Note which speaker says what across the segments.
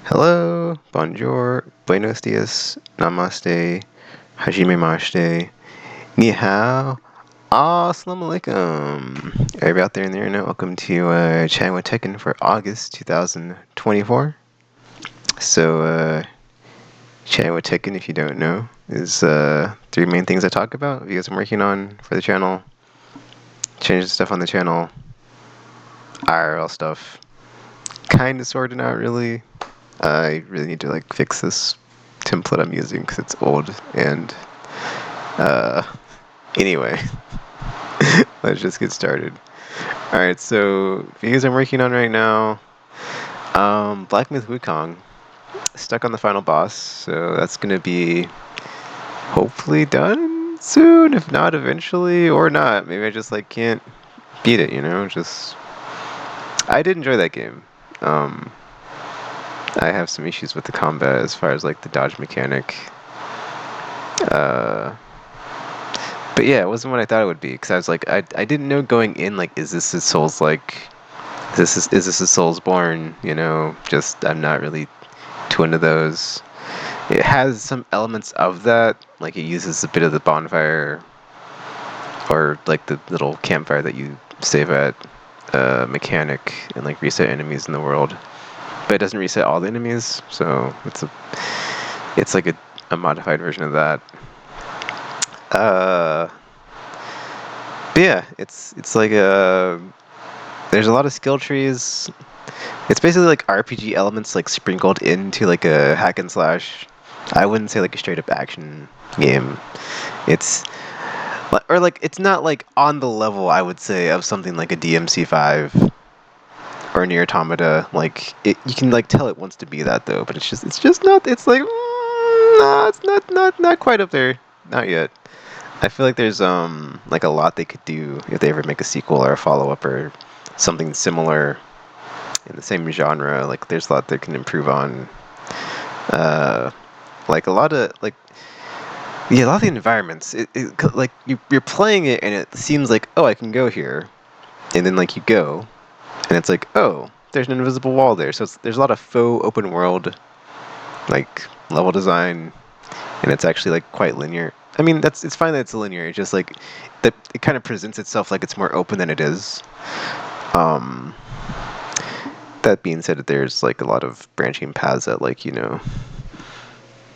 Speaker 1: Hello, bonjour, buenos dias, namaste, hajime mashite, ni hao, assalamu alaikum. Everybody out there in the internet, welcome to Chatting with Tekken for August 2024. Chatting with Tekken, if you don't know, is three main things I talk about, videos I'm working on for the channel, changing stuff on the channel, IRL stuff, kind of sorted out really. I really need to fix this template I'm using because it's old. And anyway, let's just get started. All right, so videos I'm working on right now, Black Myth Wukong, stuck on the final boss, so that's gonna be hopefully done soon. If not, eventually, or not. Maybe I just can't beat it. Just I did enjoy that game. I have some issues with the combat as far as the dodge mechanic. But yeah, it wasn't what I thought it would be, because I was I didn't know going in, is this a Souls is this a Soulsborne? Just I'm not really too into those. It has some elements of that, it uses a bit of the bonfire or the little campfire that you save at mechanic and reset enemies in the world. But it doesn't reset all the enemies, so it's a modified version of that. But yeah, it's there's a lot of skill trees. It's basically RPG elements sprinkled into a hack and slash. I wouldn't say a straight up action game. It's it's not on the level, I would say, of something like a DMC5 or Near Automata. You can tell it wants to be that though, but it's just not. It's no, it's not quite up there. Not yet. I feel like there's a lot they could do if they ever make a sequel or a follow up or something similar in the same genre. There's a lot they can improve on. A lot of yeah, a lot of the environments. You're playing it and it seems oh, I can go here, and then you go, and it's oh, there's an invisible wall there. So there's a lot of faux open world level design, and it's actually quite linear. I mean, it's fine that it's linear. It's just that it kind of presents itself it's more open than it is. That being said, there's a lot of branching paths that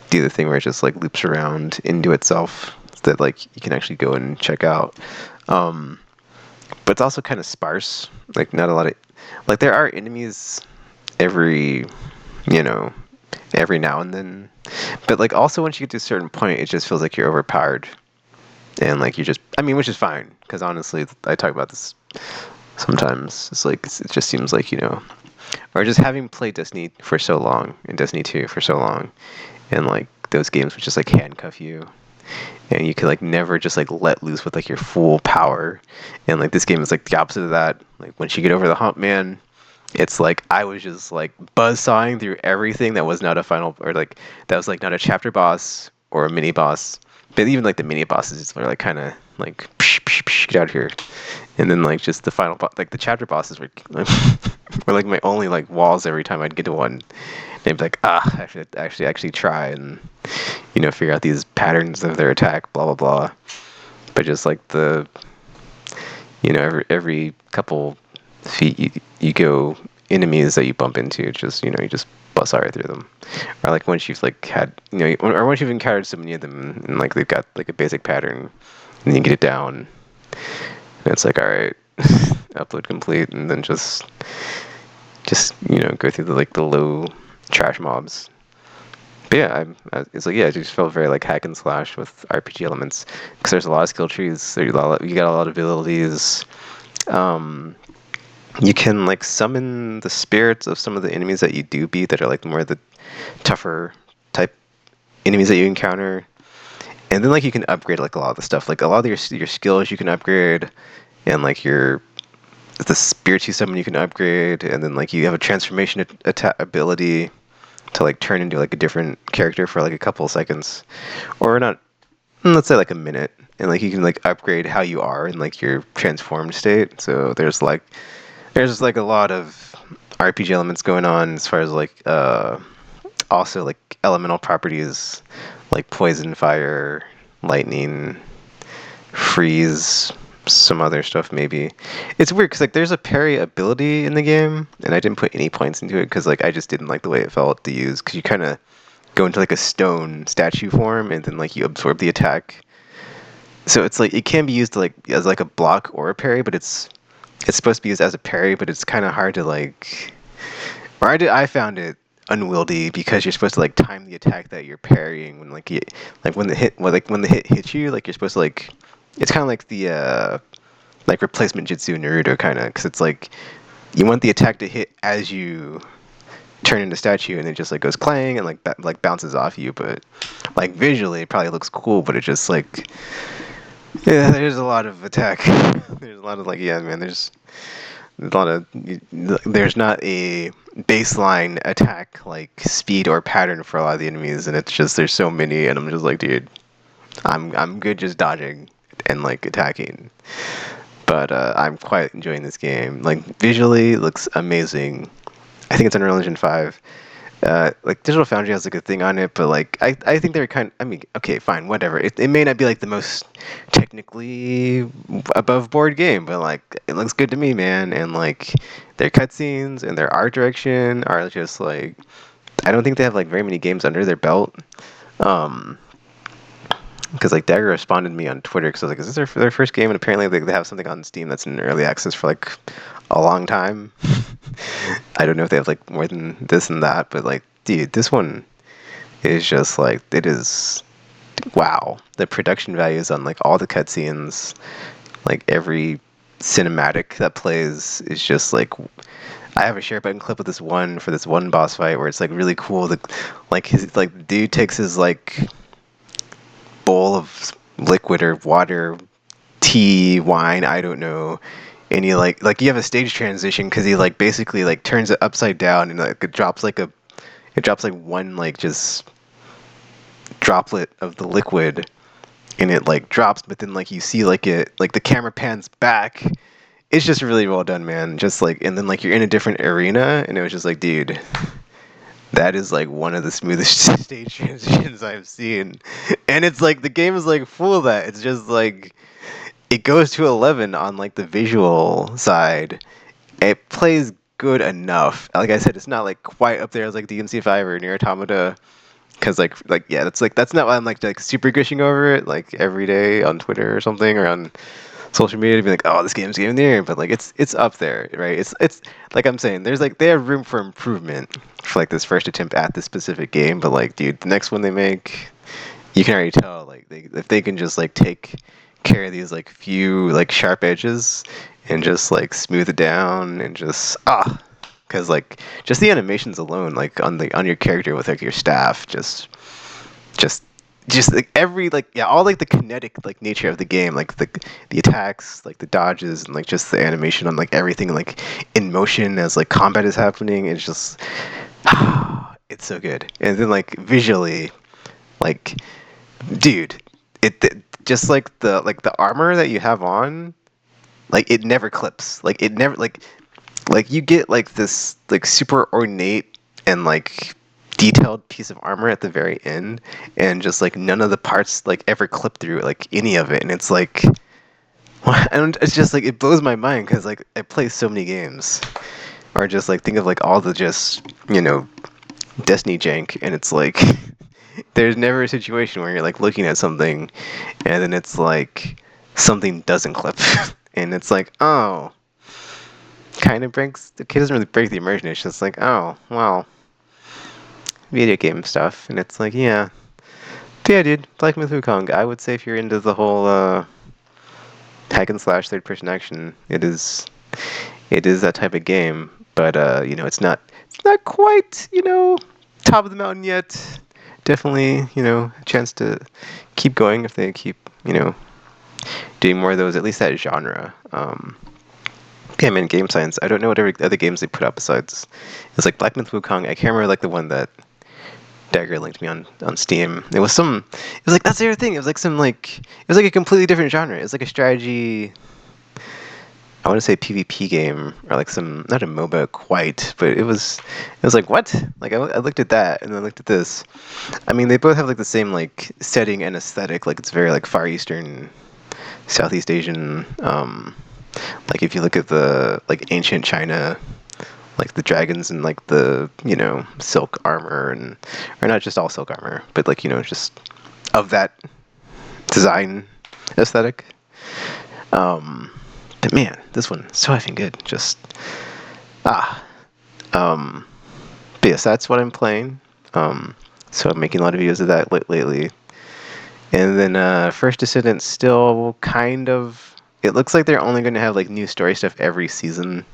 Speaker 1: do the thing where it just loops around into itself that you can actually go and check out. But it's also kind of sparse. Not a lot of there are enemies every every now and then, but also once you get to a certain point, it just feels you're overpowered, and you just, I mean, which is fine, because honestly, I talk about this sometimes. It just seems or just having played Destiny for so long and Destiny 2 for so long, and those games would just handcuff you, and you could never just let loose with your full power, and this game is the opposite of that. Once you get over the hump, man, it's I was just buzzsawing through everything that was not a final, or that was not a chapter boss or a mini boss. But even the mini bosses were kind of psh, psh, psh, get out of here. And then just the final boss, the chapter bosses were were my only walls every time I'd get to one. And I'd be I should actually try and figure out these patterns of their attack, blah blah blah. But just the every couple feet you go, enemies that you bump into, just you just bust right through them. Or once you've had or once you've encountered so many of them, and they've got a basic pattern, and you get it down, and it's all right, upload complete, and then just go through the low trash mobs. But yeah, it's yeah, it just felt very hack and slash with RPG elements, because there's a lot of skill trees. You got a lot of abilities. You can summon the spirits of some of the enemies that you do beat, that are more the tougher type enemies that you encounter. And then you can upgrade a lot of the stuff. A lot of your skills you can upgrade, and the spirits you summon you can upgrade, and then you have a transformation ability to turn into a different character for a couple of seconds, or not, let's say a minute, and you can upgrade how you are in your transformed state. So there's a lot of RPG elements going on as far as also like elemental properties like poison, fire, lightning, freeze, some other stuff maybe. It's weird because like there's a parry ability in the game, and I didn't put any points into it because like I just didn't like the way it felt to use. Because you kind of go into like a stone statue form, and then like you absorb the attack. So it's like it can be used to, like as like a block or a parry, but it's supposed to be used as a parry, but it's kind of hard to like. Or I found it unwieldy because you're supposed to like time the attack that you're parrying when like like when the hit when the hit hits you, like you're supposed to like. It's kind of like the like replacement jutsu in Naruto, kind of, because it's like you want the attack to hit as you turn into statue, and it just like goes clang and like like bounces off you. But like visually, it probably looks cool, but it just like yeah, there's a lot of attack. There's a lot of like yeah, man. There's a lot of there's not a baseline attack like speed or pattern for a lot of the enemies, and it's just there's so many, and I'm just like, dude, I'm good just dodging and like attacking. But I'm quite enjoying this game. Like visually, it looks amazing. I think it's Unreal Engine 5. Like Digital Foundry has like a thing on it, but like I think they're kind. I mean, okay, fine, whatever. It may not be like the most technically above board game, but like it looks good to me, man. And like their cutscenes and their art direction are just like I don't think they have like very many games under their belt. Um, because like Dagger responded to me on Twitter because I was like, "Is this their first game?" And apparently they have something on Steam that's in early access for like a long time. I don't know if they have like more than this and that, but like, dude, this one is just like it is. Wow, the production values on like all the cutscenes, like every cinematic that plays is just like. I have a share button clip of this one for this one boss fight where it's like really cool. Like his like dude takes his like bowl of liquid or water, tea, wine, I don't know. And he like you have a stage transition because he like basically like turns it upside down and like it drops like one like just droplet of the liquid and it like drops, but then like you see like it like the camera pans back. It's just really well done, man. Just like and then like you're in a different arena and it was just like, dude, that is like one of the smoothest stage transitions I've seen. And it's like the game is like full of that. It's just like it goes to 11 on like the visual side. It plays good enough. Like I said, it's not like quite up there as like DMC5 or Nier Automata. Cause like yeah, that's not why I'm like super gushing over it like every day on Twitter or something or on social media to be like, oh, this game's getting there, but like it's up there, right? It's like I'm saying, there's like they have room for improvement for like this first attempt at this specific game, but like, dude, the next one they make, you can already tell like if they can just like take care of these like few like sharp edges and just like smooth it down and just because like just the animations alone like on your character with like your staff just just like every like yeah all like the kinetic like nature of the game like the attacks like the dodges and like just the animation on like everything like in motion as like combat is happening it's just it's so good and then like visually like dude it just like the armor that you have on like it never clips like it never like you get like this like super ornate and like detailed piece of armor at the very end and just like none of the parts like ever clip through like any of it and it's like and it's just like it blows my mind because like I play so many games or just like think of like all the just Destiny jank and it's like there's never a situation where you're like looking at something and then it's like something doesn't clip and it's like oh kind of breaks the kid doesn't really break the immersion it's just like oh well video game stuff and it's like yeah but yeah dude Black Myth Wukong I would say if you're into the whole hack and slash third person action it is that type of game but it's not quite top of the mountain yet definitely a chance to keep going if they keep doing more of those at least that genre yeah, man, Game Science. I don't know what other games they put out besides. It's like Black Myth Wukong. I can't remember like the one that Dagger linked me on Steam. It was some. It was like that's the other thing. It was like some like. It was like a completely different genre. It was like a strategy. I want to say PvP game or like some not a MOBA quite, but it was like what? Like I looked at that and then I looked at this. I mean, they both have like the same like setting and aesthetic. Like it's very like Far Eastern, Southeast Asian. Like if you look at the like ancient China, like the dragons and like the silk armor and or not just all silk armor, but like just of that design aesthetic. But man, this one so effing good. Just ah. Um, but yes, that's what I'm playing. So I'm making a lot of videos of that lately. And then First Descendant still kind of. It looks like they're only going to have like new story stuff every season.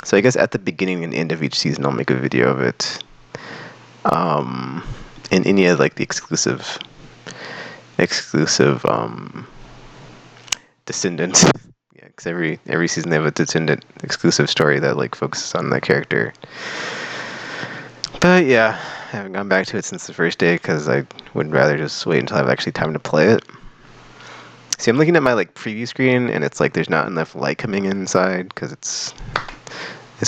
Speaker 1: So I guess at the beginning and end of each season, I'll make a video of it. And any of like the exclusive Descendant. Yeah, because every season they have a Descendant exclusive story that like focuses on that character. But yeah, I haven't gone back to it since the first day because I would rather just wait until I have actually time to play it. See, I'm looking at my like preview screen and it's like there's not enough light coming inside because it's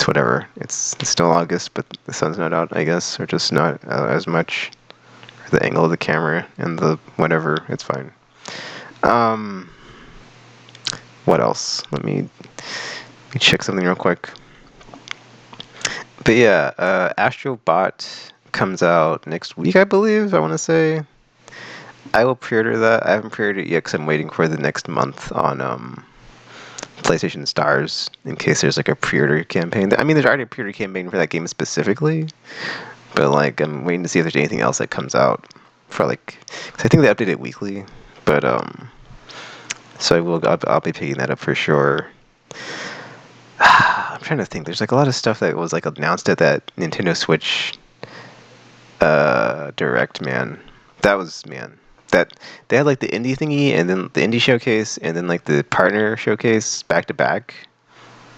Speaker 1: whatever. It's still August, but the sun's not out, I guess, or just not as much. The angle of the camera and the whatever, it's fine. What else? Let me check something real quick. But yeah, Astro Bot comes out next week, I believe. I want to say. I will pre-order that. I haven't pre-ordered it yet because I'm waiting for the next month on PlayStation Stars in case there's like a pre-order campaign. I mean, there's already a pre-order campaign for that game specifically, but like I'm waiting to see if there's anything else that comes out for like. Cause I think they update it weekly, but so I'll be picking that up for sure. I'm trying to think. There's like a lot of stuff that was like announced at that Nintendo Switch Direct, man. That they had like the indie thingy and then the indie showcase and then like the partner showcase back to back.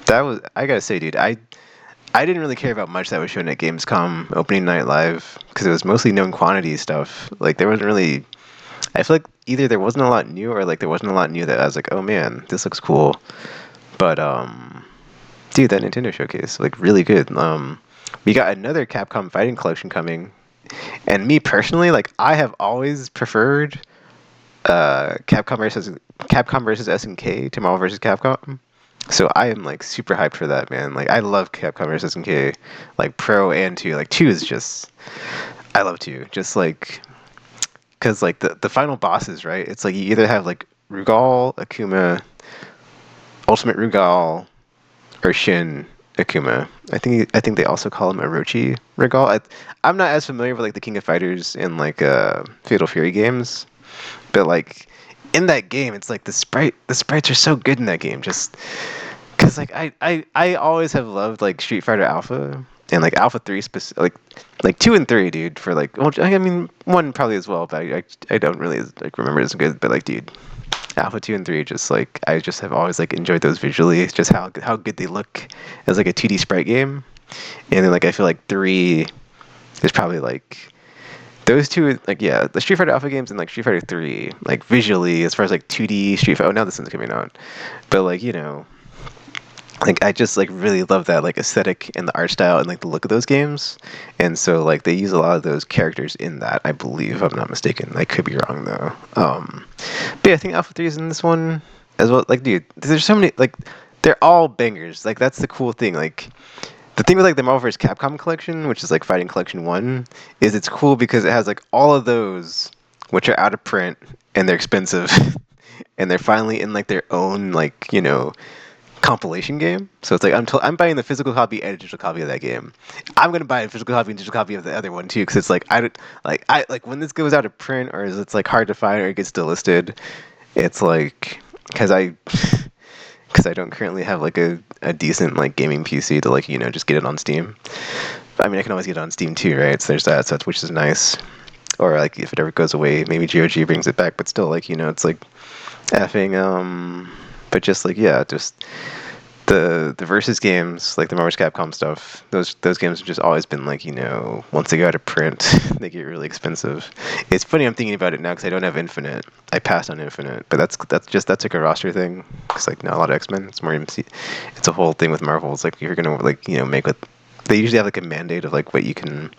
Speaker 1: That was, I gotta say, dude, I didn't really care about much that was shown at Gamescom opening night live because it was mostly known quantity stuff. Like there wasn't really. I feel like either there wasn't a lot new or like there wasn't a lot new that I was like, oh man, this looks cool. But dude, that Nintendo showcase, like really good. We got another Capcom Fighting Collection coming. And me personally, like I have always preferred Capcom versus SNK to Marvel versus Capcom. So I am like super hyped for that, man. Like I love Capcom versus SNK, like Pro and 2. Like 2 is just I love 2. Just like because like the final bosses, right? It's like you either have like Rugal, Akuma, Ultimate Rugal, or Shin Akuma. I think they also call him Orochi Rugal. I'm not as familiar with like the King of Fighters and like Fatal Fury games, but like in that game, it's like the sprites are so good in that game. Just because like I always have loved like Street Fighter Alpha and like Alpha 3 like 2 and 3, dude. For like, well, I mean 1 probably as well, but I don't really like remember it as good. But like, dude, Alpha 2 and 3, just like I just have always like enjoyed those visually. It's just how good they look as like a 2D sprite game. And then like I feel like 3 is probably like those two, like yeah, the Street Fighter Alpha games and like Street Fighter 3, like visually as far as like 2D Street Fighter. Oh, now this one's coming out, but like like I just like really love that like aesthetic and the art style and like the look of those games. And so like they use a lot of those characters in that, I believe, if I'm not mistaken. I could be wrong though. But yeah, I think Alpha 3 is in this one as well. Like, dude, there's so many, like they're all bangers. Like that's the cool thing. Like the thing with like the Marvel vs. Capcom collection, which is like Fighting Collection 1, is it's cool because it has like all of those which are out of print and they're expensive and they're finally in like their own like, compilation game. So it's like I'm buying the physical copy and a digital copy of that game. I'm gonna buy a physical copy and digital copy of the other one too, because it's like I when this goes out of print or it's like hard to find or it gets delisted, it's like because I don't currently have like a decent like gaming PC to like just get it on Steam. I mean I can always get it on Steam too, right? So there's that, which is nice. Or like if it ever goes away, maybe GOG brings it back, but still like it's like effing but just like yeah, just the versus games, like the Marvel Capcom stuff, those games have just always been like, once they go out of print, they get really expensive. It's funny, I'm thinking about it now because I don't have Infinite. I passed on Infinite, but that's like a roster thing. It's like not a lot of X-Men. It's more MC. It's a whole thing with Marvel. It's like you're gonna like make what they usually have like a mandate of like what you can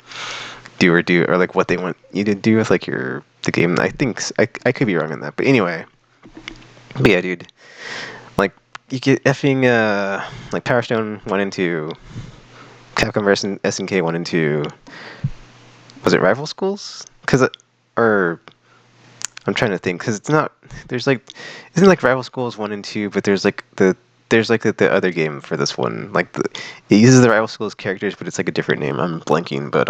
Speaker 1: do or like what they want you to do with like the game. I think I could be wrong on that, but anyway. But yeah, dude. Like you get effing like Power Stone 1 and 2, Capcom vs SNK 1 and 2. Was it Rival Schools? Or I'm trying to think because it's not. There's like isn't like Rival Schools 1 and 2, but there's the other game for this one. Like it uses the Rival Schools characters, but it's like a different name. I'm blanking, but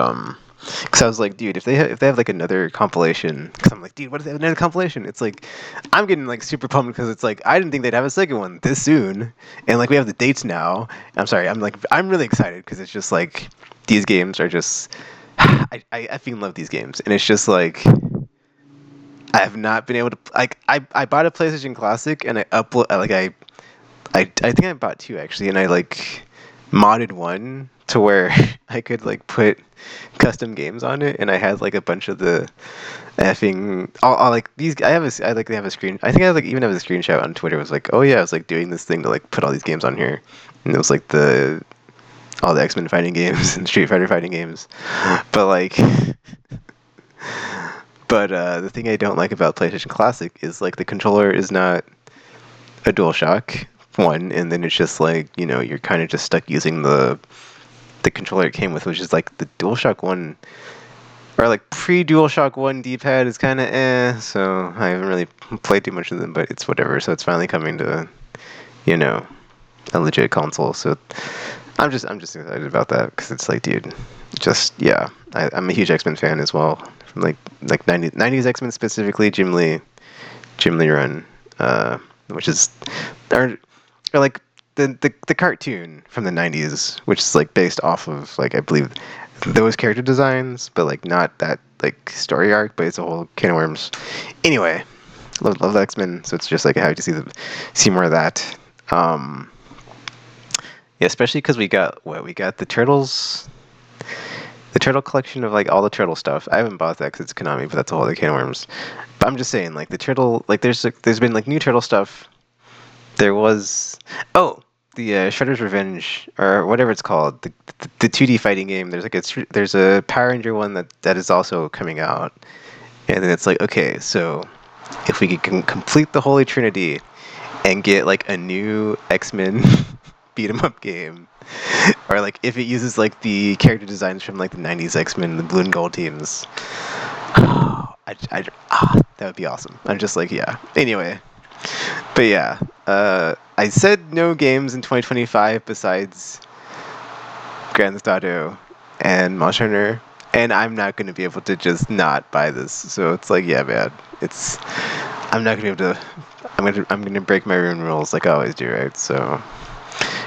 Speaker 1: because I was like, dude, if they have like another compilation, because I'm like, dude, what if they have another compilation? It's like, I'm getting like super pumped because it's like I didn't think they'd have a second one this soon, and like we have the dates now. I'm sorry, I'm really excited because it's just like these games are just I effing love these games, and it's just like I have not been able to like I bought a PlayStation Classic and I think I bought two actually, and I like modded one to where I could like put custom games on it, and I had like a bunch of the effing all like these. I like they have a screen. I think I like even have a screenshot on Twitter. It was like, oh yeah, I was like doing this thing to like put all these games on here, and it was like all the X-Men fighting games and Street Fighter fighting games, but like. But the thing I don't like about PlayStation Classic is like the controller is not a DualShock one, and then it's just like you're kind of just stuck using the controller it came with, which is like the DualShock one or like pre-DualShock 1 D-pad is kind of so I haven't really played too much of them, but it's whatever. So it's finally coming to a legit console. So I'm just excited about that because it's like, dude, just yeah, I'm a huge X-Men fan as well. From like 90s X-Men specifically, Jim Lee run, which is or like the cartoon from the 90s, which is like based off of like I believe those character designs, but like not that like story arc, but it's a whole can of worms. Anyway, love X-Men, so it's just like happy to see more of that. Yeah, especially because we got the Turtles. The Turtle collection of like all the Turtle stuff. I haven't bought that because it's Konami, but that's a whole other can of worms. But I'm just saying, like the Turtle, like there's been like new Turtle stuff. There was the Shredder's Revenge or whatever it's called, the 2D fighting game. There's a Power Ranger one that is also coming out, and then it's like, okay, so if we can complete the Holy Trinity and get like a new X-Men beat 'em up game, or like if it uses like the character designs from like the 90s X-Men, the blue and gold teams, that would be awesome. I'm just like, yeah. Anyway, but yeah, I said no games in 2025 besides Grand Theft Auto and Monster Hunter, and I'm not going to be able to just not buy this. So it's like, yeah, man, I'm not going to be able to. I'm gonna break my own rules like I always do, right? So,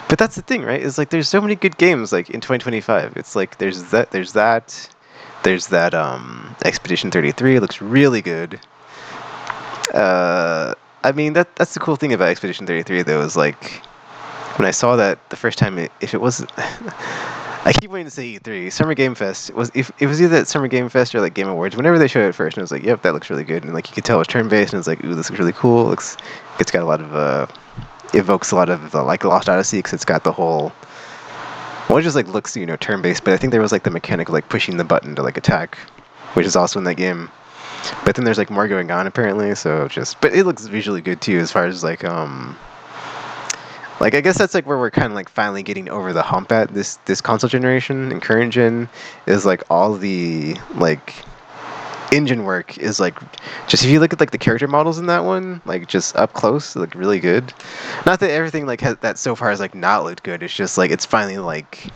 Speaker 1: but that's the thing, right? Is like there's so many good games like in 2025. It's like there's that Expedition 33. It looks really good. I mean that's the cool thing about Expedition 33 though is like when I saw that the first time, if it wasn't, I keep wanting to say E3, Summer Game Fest. If it was either at Summer Game Fest or like Game Awards, whenever they showed it first, and I was like, yep, that looks really good, and like you could tell it was turn-based, and it's like, ooh, this looks really cool. It's got a lot of evokes a lot of like Lost Odyssey because it's got the whole. Well, it just like looks turn-based, but I think there was like the mechanic of like pushing the button to like attack, which is also in that game. But then there's like more going on apparently, so but it looks visually good too as far as like I guess that's like where we're kind of like finally getting over the hump at this console generation and current gen is like all the like engine work is like just if you look at like the character models in that one like just up close look really good. Not that everything like that so far has like not looked good. It's just like it's finally like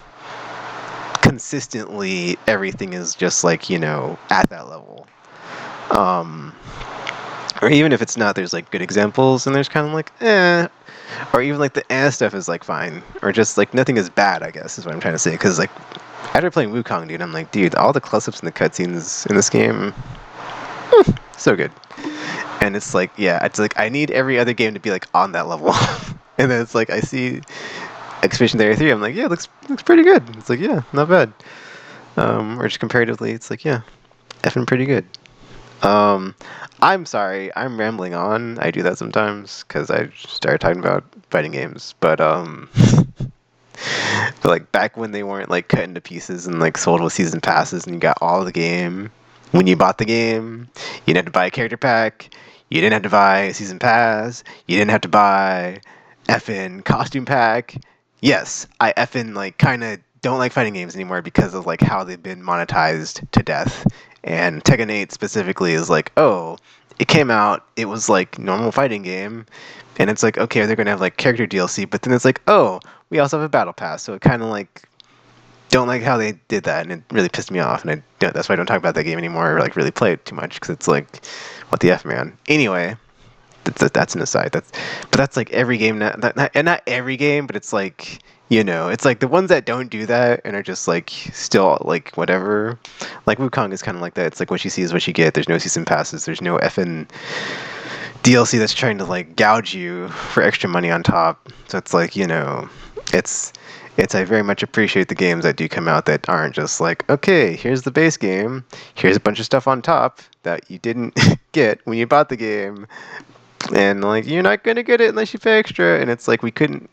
Speaker 1: consistently everything is just like at that level. Or even if it's not, there's like good examples and there's kind of like or even like the stuff is like fine, or just like nothing is bad, I guess is what I'm trying to say. Because like after playing Wukong, dude, I'm like, dude, all the close-ups and the cutscenes in this game, so good. And it's like, yeah, it's like I need every other game to be like on that level. And then it's like I see Expedition 33, I'm like, yeah, looks pretty good. It's like, yeah, not bad. Or just comparatively, it's like, yeah, effing pretty good. Um, I'm sorry, I'm rambling on. I do that sometimes because I started talking about fighting games. But like back when they weren't like cut into pieces and like sold with season passes and you got all the game. When you bought the game, you didn't have to buy a character pack. You didn't have to buy a season pass. You didn't have to buy effing costume pack. Yes, I effing like kind of don't like fighting games anymore because of like how they've been monetized to death. And Tekken 8 specifically is like, oh, it came out, it was like normal fighting game, and it's like, okay, they're gonna have like character DLC, but then it's like, oh, we also have a battle pass, so it kind of like don't like how they did that, and it really pissed me off, and that's why I don't talk about that game anymore, or like really play it too much, because it's like, what the f, man. Anyway, that's an aside. That's like every game, and not every game, but it's like, it's like the ones that don't do that and are just like still like whatever. Like Wukong is kind of like that. It's like what you see is what you get. There's no season passes. There's no effing DLC that's trying to like gouge you for extra money on top. So it's like, it's I very much appreciate the games that do come out that aren't just like, okay, here's the base game, here's a bunch of stuff on top that you didn't get when you bought the game, and like you're not gonna get it unless you pay extra. And it's like they couldn't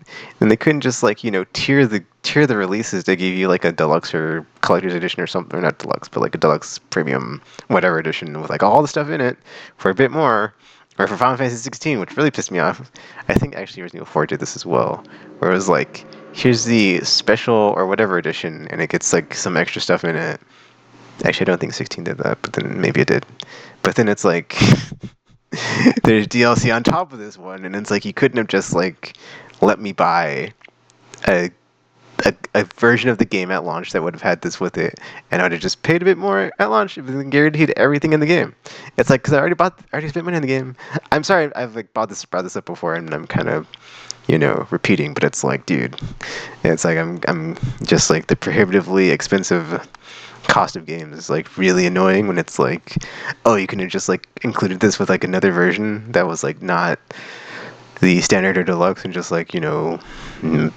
Speaker 1: just like tier the releases. They gave you like a deluxe or collector's edition or something, or not deluxe, but like a deluxe premium whatever edition with like all the stuff in it for a bit more. Or for Final Fantasy 16, which really pissed me off. I think actually Resident Evil 4 did this as well, where it was like, here's the special or whatever edition, and it gets like some extra stuff in it. Actually, I don't think 16 did that, but then maybe it did. But then it's like, there's DLC on top of this one, and it's like you couldn't have just like let me buy a a version of the game at launch that would have had this with it, and I would have just paid a bit more at launch and guaranteed everything in the game. It's like, because I already spent money on the game. I'm sorry, I've like brought this up before, and I'm kind of repeating, but it's like, dude, it's like I'm just like the prohibitively expensive cost of games is like really annoying when it's like, oh, you could have just like included this with like another version that was like not the standard or deluxe and just like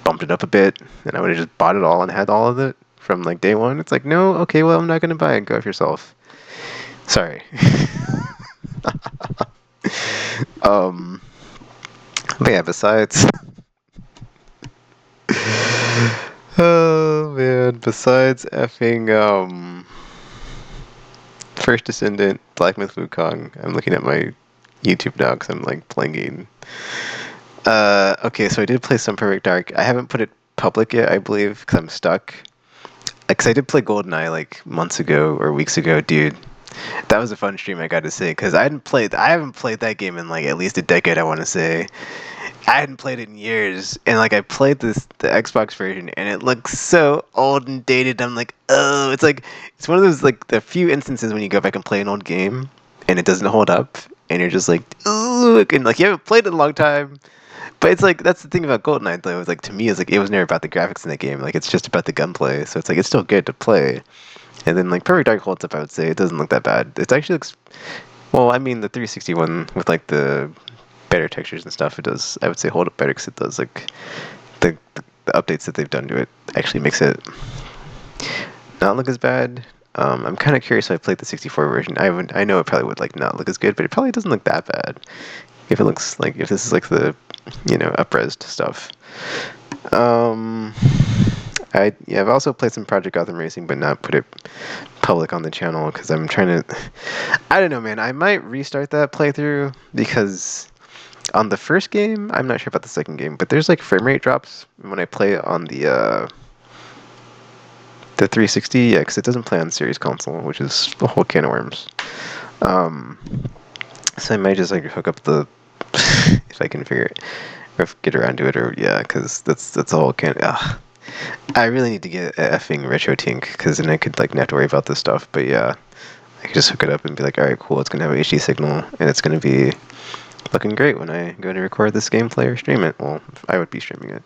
Speaker 1: bumped it up a bit, and I would have just bought it all and had all of it from like day one. It's like, no, okay, well, I'm not gonna buy it. Go for yourself. Sorry. um but yeah, besides oh man, besides effing First Descendant, Black Myth Wukong, I'm looking at my YouTube now because I'm like playing. Okay, so I did play some Perfect Dark. I haven't put it public yet, I believe, because I'm stuck. Because I did play GoldenEye like months ago or weeks ago, dude. That was a fun stream, I got to say, because I haven't played that game in like at least a decade, I want to say. I hadn't played it in years, and like I played the Xbox version, and it looks so old and dated. I'm like, oh, it's one of those like the few instances when you go back and play an old game, and it doesn't hold up, and you're just like, oh, and like you haven't played it in a long time. But it's like, that's the thing about GoldenEye though. It's like, to me, it's like it was never about the graphics in the game. Like it's just about the gunplay. So it's like it's still good to play. And then like Perfect Dark holds up. I would say it doesn't look that bad. It actually looks well. I mean, the 360 one with like the better textures and stuff, it does. I would say hold up better because it does like the updates that they've done to it actually makes it not look as bad. I'm kind of curious if I played the 64 version. I know it probably would like not look as good, but it probably doesn't look that bad. If it looks like, if this is like the up-resed stuff. I've also played some Project Gotham Racing, but not put it public on the channel because I'm trying to. I don't know, man. I might restart that playthrough because on the first game, I'm not sure about the second game, but there's like frame rate drops when I play it on the 360. Yeah, because it doesn't play on Series console, which is a whole can of worms. So I might just like hook up the if I can figure it or get around to it, or yeah, because that's a whole can. I really need to get a effing retro tink because then I could like not have to worry about this stuff. But yeah, I could just hook it up and be like, all right, cool, it's gonna have a HD signal and it's gonna be looking great when I go to record this gameplay or stream it. Well, I would be streaming it.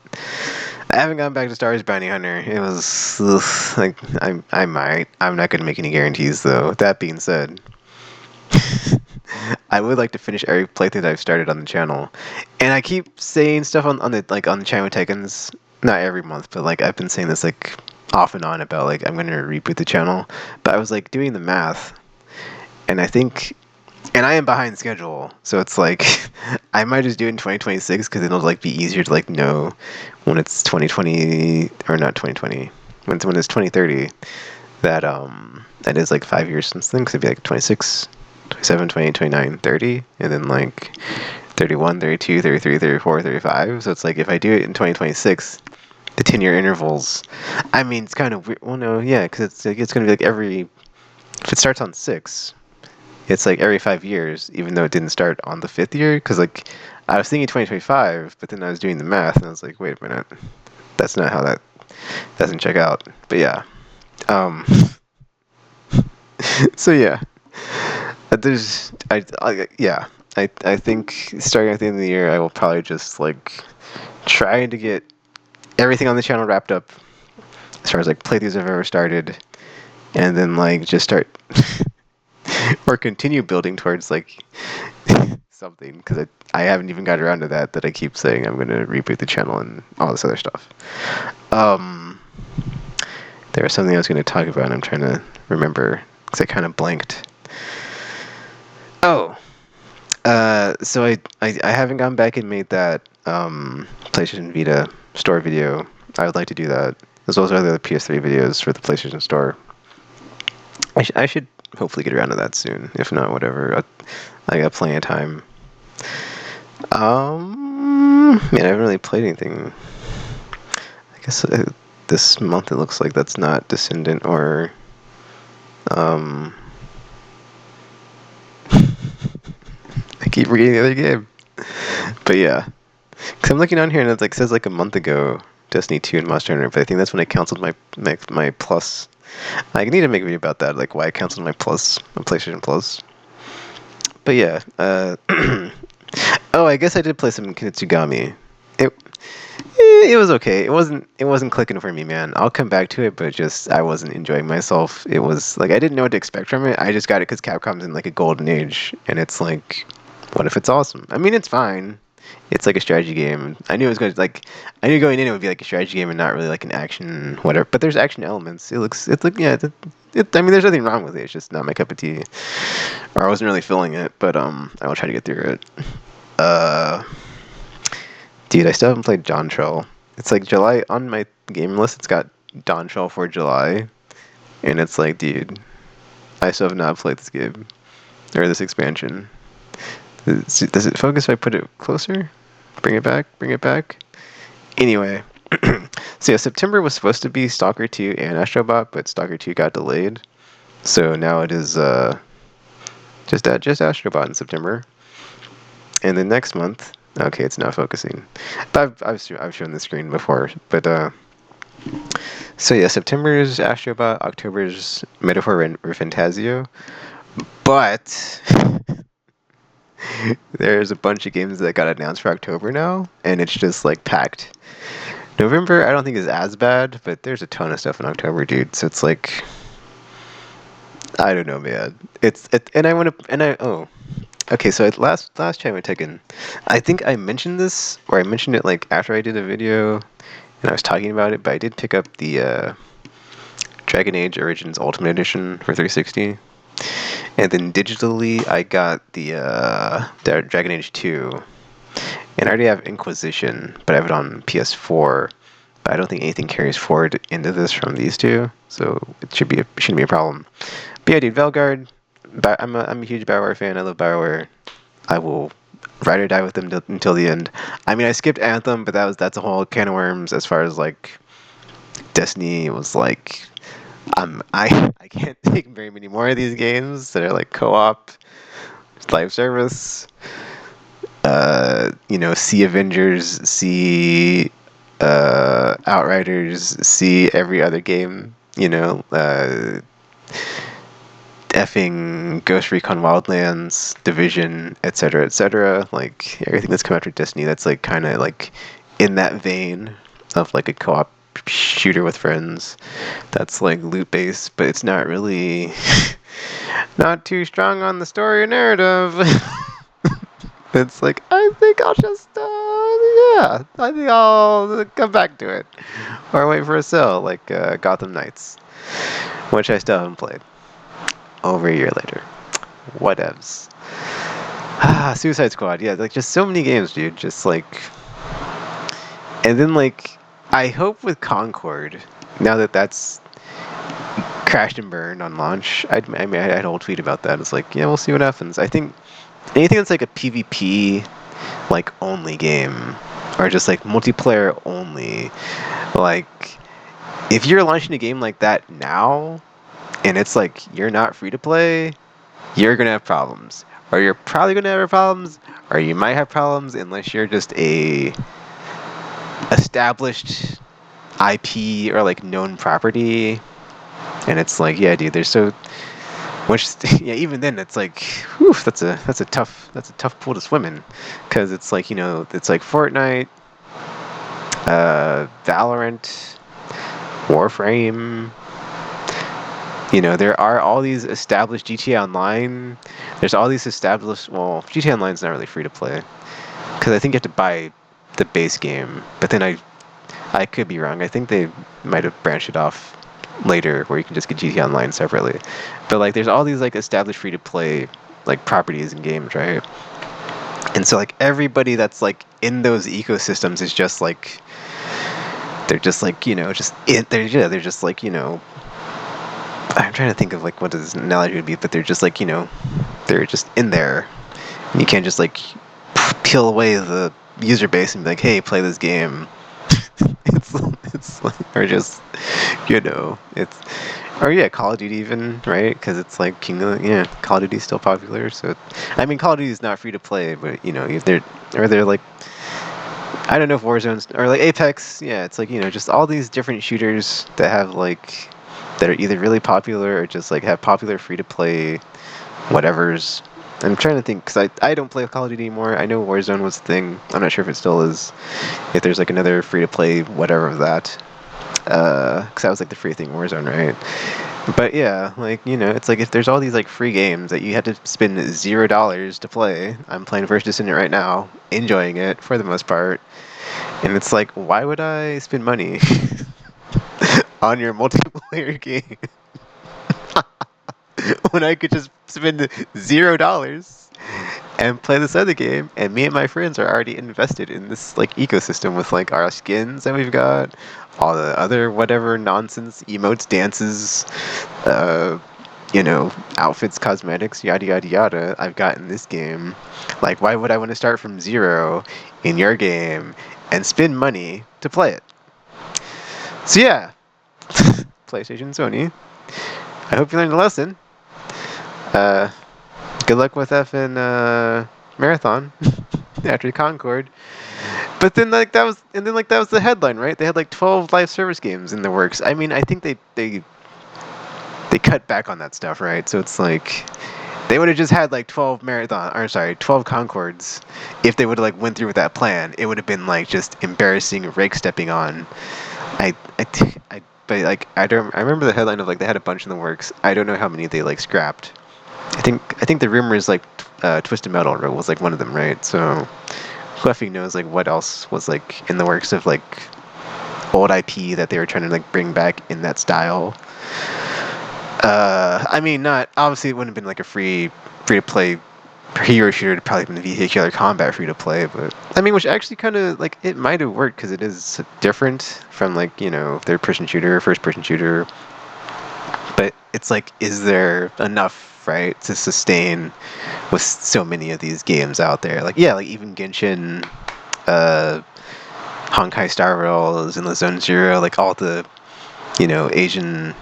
Speaker 1: I haven't gone back to Star Wars Bounty Hunter. It was like I might. I'm not gonna make any guarantees though. That being said, I would like to finish every playthrough that I've started on the channel, and I keep saying stuff on the channel with Tekken's not every month, but like I've been saying this like off and on about like I'm gonna reboot the channel. But I was like doing the math, and I think, and I am behind schedule, so it's like I might just do it in 2026 because it'll like be easier to like know when it's 2020 or not 2020 when it's 2030 that that is like 5 years since then, because it'd be like 26, 27, 28, 29, 30, and then like 31, 32, 33, 34, 35. So it's like if I do it in 2026, the 10-year intervals, I mean, it's kind of weird. Well, no, yeah, because it's going to be like every, if it starts on 6, it's like every 5 years, even though it didn't start on the 5th year. Because like I was thinking 2025, but then I was doing the math and I was like, wait a minute, that's not how that doesn't check out. But yeah. Um, so yeah, there's yeah. I think starting at the end of the year, I will probably just like trying to get everything on the channel wrapped up as far as like playthroughs I've ever started, and then like just start or continue building towards like something, because I haven't even got around to that I keep saying I'm gonna reboot the channel and all this other stuff. Um, there was something I was gonna talk about and I'm trying to remember because I kind of blanked. Oh, so I haven't gone back and made that PlayStation Vita store video. I would like to do that, as well as other PS3 videos for the PlayStation Store. I should hopefully get around to that soon. If not, whatever. I got plenty of time. Man, I haven't really played anything. I guess this month it looks like that's not Descendant or I keep reading the other game. But yeah, because I'm looking on here and it like says like a month ago Destiny 2 and Monster Hunter, but I think that's when I canceled my plus. I need to make a video about that, like why I canceled my plus, my PlayStation Plus. But yeah, oh, I guess I did play some Kitsugami. It it was okay. It wasn't clicking for me, man. I'll come back to it, but just I wasn't enjoying myself. It was like I didn't know what to expect from it. I just got it because Capcom's in like a golden age, and it's like, what if it's awesome? I mean, it's fine. It's like a strategy game. I knew it was going to like, I knew going in it would be like a strategy game and not really like an action whatever. But there's action elements. It's like yeah. I mean, there's nothing wrong with it. It's just not my cup of tea, or I wasn't really feeling it. But I will try to get through it. Uh, Dude, I still haven't played Dawn Trail. It's like July on my game list. It's got Dawn Trail for July, and it's like, dude, I still have not played this game or this expansion. Does it focus if I put it closer? Bring it back. Bring it back. Anyway, so yeah, September was supposed to be Stalker 2 and Astrobot, but Stalker 2 got delayed. So now it is just Astrobot in September. And then next month, okay, it's not focusing. But I've shown the screen before. But so yeah, September's Astrobot, October's Metaphor Fantasio. But there's a bunch of games that got announced for October now, and it's just like packed. November, I don't think is as bad, but there's a ton of stuff in October, dude. So it's like, I don't know, man. And I want to, and I oh, okay. So last time I taken, I think I mentioned this, or I mentioned it like after I did a video, and I was talking about it. But I did pick up the Dragon Age Origins Ultimate Edition for 360. And then digitally, I got the Dragon Age 2. And I already have Inquisition, but I have it on PS4. But I don't think anything carries forward into this from these two, so it shouldn't be a problem. But yeah, dude, Velgard. I'm a huge BioWare fan. I love BioWare. I will ride or die with them until the end. I mean, I skipped Anthem, but that's a whole can of worms. As far as like Destiny, it was like I can't take very many more of these games that are like co-op, live service. See Avengers, see Outriders, see every other game. Effing Ghost Recon Wildlands, Division, etc., etc. Like everything that's come after Destiny, that's like kind of like in that vein of like a co-op shooter with friends. That's like loot based, but it's not really not too strong on the story or narrative. It's like I think I'll just yeah, I think I'll come back to it, or wait for a sale like Gotham Knights, which I still haven't played. Over a year later, whatevs. Suicide Squad, yeah, like just so many games, dude. Just like, and then like, I hope with Concord, now that that's crashed and burned on launch, I mean, I had a whole tweet about that. It's like, yeah, we'll see what happens. I think anything that's like a PvP like only game, or just like multiplayer only, like if you're launching a game like that now, and it's like you're not free to play, you're gonna have problems. Or you're probably gonna have problems, or you might have problems unless you're just a established IP or like known property. And it's like, yeah, dude, there's so which yeah, even then it's like, whew, that's a tough pool to swim in, because it's like, it's like Fortnite, Valorant, Warframe. There are all these established GTA Online. There's all these established. Well, GTA Online's not really free to play because I think you have to buy the base game. But then I could be wrong. I think they might have branched it off later where you can just get GTA Online separately. But like, there's all these like established free to play like properties and games, right? And so like everybody that's like in those ecosystems is just like they're just like they're just like I'm trying to think of like what this analogy would be, but they're just like they're just in there, and you can't just like peel away the user base and be like, hey, play this game. it's like, or just it's, or yeah, Call of Duty even, right? Because it's like Call of Duty's still popular. So I mean, Call of Duty is not free to play, but if they're like, I don't know if Warzone's or like Apex, yeah, it's like just all these different shooters that have like that are either really popular or just like have popular free to play whatever's. I'm trying to think because I don't play Call of Duty anymore. I know Warzone was a thing. I'm not sure if it still is. If there's like another free to play whatever of that, because that was like the free thing, Warzone, right? But yeah, like it's like if there's all these like free games that you had to spend $0 to play. I'm playing First Descendant right now, enjoying it for the most part, and it's like, why would I spend money on your multiplayer game when I could just spend $0 and play this other game? And me and my friends are already invested in this like ecosystem with like our skins that we've got, all the other whatever nonsense, emotes, dances, uh, outfits, cosmetics, yada yada yada. I've got in this game. Like, why would I want to start from zero in your game and spend money to play it? So yeah, PlayStation, Sony. I hope you learned a lesson. Uh, Good luck with effing Marathon after Concord. But then that was the headline, right? They had like 12 live service games in the works. I mean, I think they cut back on that stuff, right? So it's like they would have just had like 12 Concords. If they would have like went through with that plan, it would have been like just embarrassing rake stepping on. But like I remember the headline of like they had a bunch in the works. I don't know how many they like scrapped. I think the rumor is like Twisted Metal was like one of them, right? So who effing knows like what else was like in the works of like old IP that they were trying to like bring back in that style. I mean, not obviously it wouldn't have been like a free to play hero shooter. It'd probably been vehicular combat free to play, but I mean, which actually kind of like it might have worked because it is different from like third person shooter, first person shooter. But it's like, is there enough, right, to sustain with so many of these games out there? Like, yeah, like even Genshin, Honkai Star Rails, and the Zone Zero, like all the, Asian.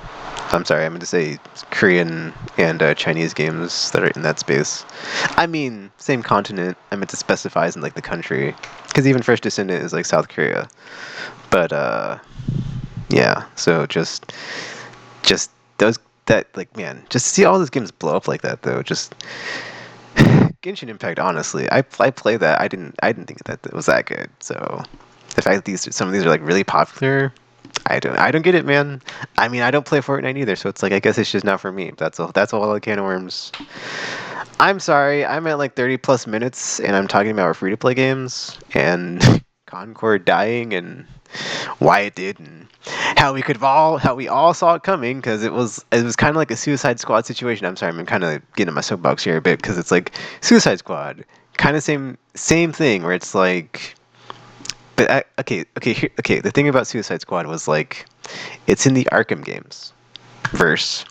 Speaker 1: I'm sorry, I meant to say Korean and Chinese games that are in that space. I mean, same continent. I meant to specify as in like the country, because even First Descendant is like South Korea. But yeah. So just those that like man, just to see all those games blow up like that though. Just Genshin Impact. Honestly, I played that. I didn't think that it was that good. So the fact that some of these are like really popular. I don't get it, man. I mean, I don't play Fortnite either, so it's like I guess it's just not for me. That's all the can of worms. I'm sorry, I'm at like 30 plus minutes and I'm talking about free to play games and Concord dying and why it did, and how we all saw it coming, because it was kind of like a Suicide Squad situation. I'm sorry, I'm kind of getting in my soapbox here a bit, because it's like Suicide Squad, kind of same thing, where it's like, but okay. The thing about Suicide Squad was like, it's in the Arkham games verse,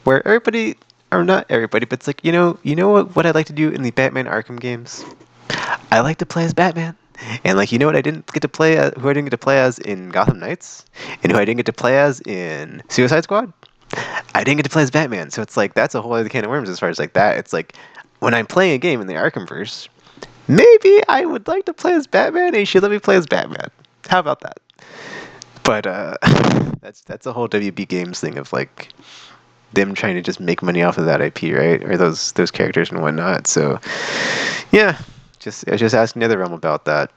Speaker 1: where everybody, or not everybody, but it's like, what I'd like to do in the Batman Arkham games? I like to play as Batman. And like, what I didn't get to play as, who I didn't get to play as in Gotham Knights, and who I didn't get to play as in Suicide Squad, I didn't get to play as Batman. So it's like, that's a whole other can of worms as far as like that. It's like, when I'm playing a game in the Arkhamverse, maybe I would like to play as Batman, and you should let me play as Batman. How about that? But that's a whole WB Games thing of like them trying to just make money off of that IP, right? Or those characters and whatnot. So yeah, I was just asking the other realm about that.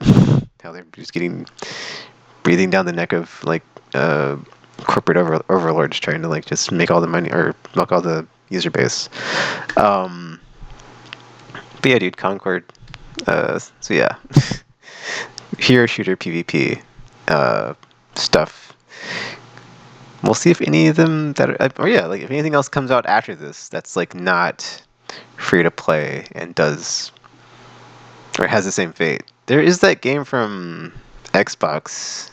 Speaker 1: How they're just breathing down the neck of like corporate overlords trying to like just make all the money or milk all the user base. But yeah, dude, Concord. So yeah, hero shooter PvP stuff. We'll see if any of them like if anything else comes out after this that's like not free to play and does or has the same fate. There is that game from Xbox.